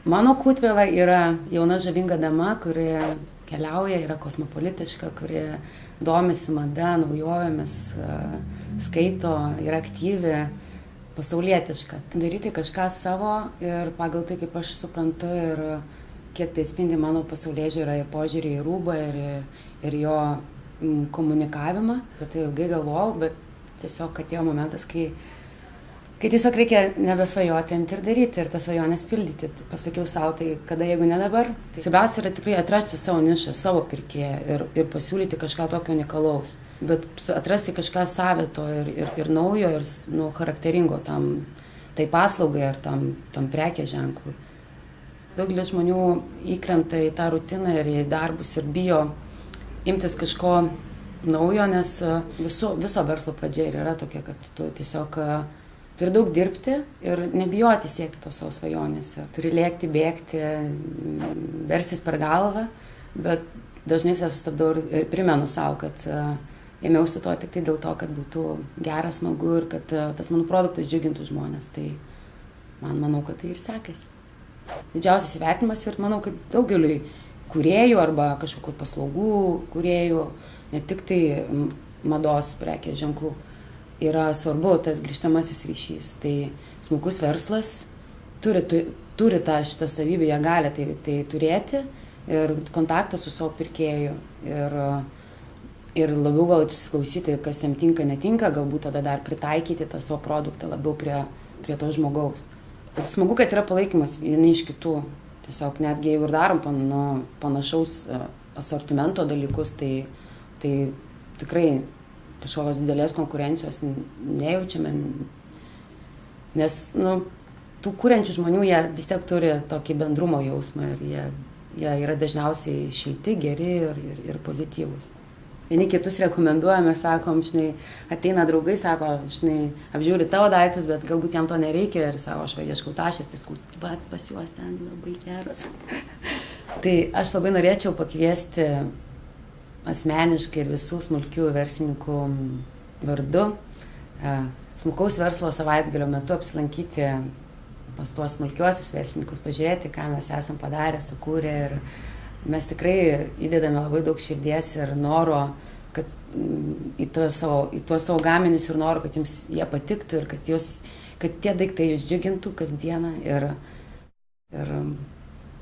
Mano Kūtvėla yra jauna žavinga dama, kuri keliauja, yra kosmopolitiška, kuri domisi mada, naujovėmis, skaito, yra aktyvi, pasaulietiška. Daryti kažką savo ir pagal tai, kaip aš suprantu ir kiek tai atspindi mano pasaulėžiūrą ir požiūrį į rūbą ir jo komunikavimą. Bet tai ilgai galvojau, bet tiesiog atėjo momentas, kai tiesiog reikia nebesvajoti imti ir daryti ir tas svajonės pildyti. Tai pasakiau savo, tai kada jeigu ne dabar. Tai svarbiausia yra tikrai atrasti savo nišą, savo pirkėją ir pasiūlyti kažką tokio unikalaus. Bet atrasti kažką savito ir naujo ir charakteringo tai paslaugai ar tam prekės ženklui. Daugelis žmonių įkrenta į tą rutiną ir į darbus ir bijo imtis kažko naujo, nes viso verslo pradžia ir yra tokia, kad tu tiesiog turi daug dirbti ir nebijoti siekti tos savo svajonėse. Turi lėkti, bėgti, verstis per galvą, bet dažnai sustabdau ir primenu savo, kad ėmiausi to tik tai dėl to, kad būtų geras, smagu ir kad tas mano produktas džiugintų žmonės. Tai manau, kad tai ir sekasi. Didžiausias įvertinimas ir manau, kad daugeliui kūrėjų arba kažkokių paslaugų kūrėjų, ne tik tai mados prekės ženklų, yra svarbu tas grįžtamasis ryšys. Tai smulkus verslas turi šitą savybę, jie gali tai turėti ir kontaktą su savo pirkėju ir labiau gal atsiklausyti, kas jam tinka, netinka, galbūt tada dar pritaikyti tą savo produktą labiau prie to žmogaus. Bet smagu, kad yra palaikymas vieni iš kitų. Tiesiog netgi jeigu ir darom panašaus asortimento dalykus, tai tikrai kažkokios didelės konkurencijos nejaučiame, nes tų kuriančių žmonių jie vis tiek turi tokį bendrumo jausmą ir jie yra dažniausiai šilti, geri ir pozityvūs. Vieni kitus rekomenduojame, sakom, ateina draugai, sako, apžiūri tavo daiktus, bet galbūt jam to nereikia ir sako, aš ieškau tašės, tai pas juos ten labai geras. Tai aš labai norėčiau pakviesti asmeniškai ir visų smulkių verslininkų vardu smulkaus verslo savaitgalio metu apsilankyti pas tuos smulkiuosius verslininkus, pažiūrėti, ką mes esam padarę, sukūrę ir mes tikrai įdedame labai daug širdies ir noro, kad į tuos savo gaminius ir noro, kad jums jie patiktų ir kad tie daiktai jūs džiugintų kasdieną ir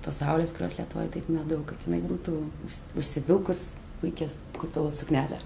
tos saulės, kurios Lietuvoje taip nedaug, kad jinai būtų užsivilkus puikias Kūtvėlos suknelę.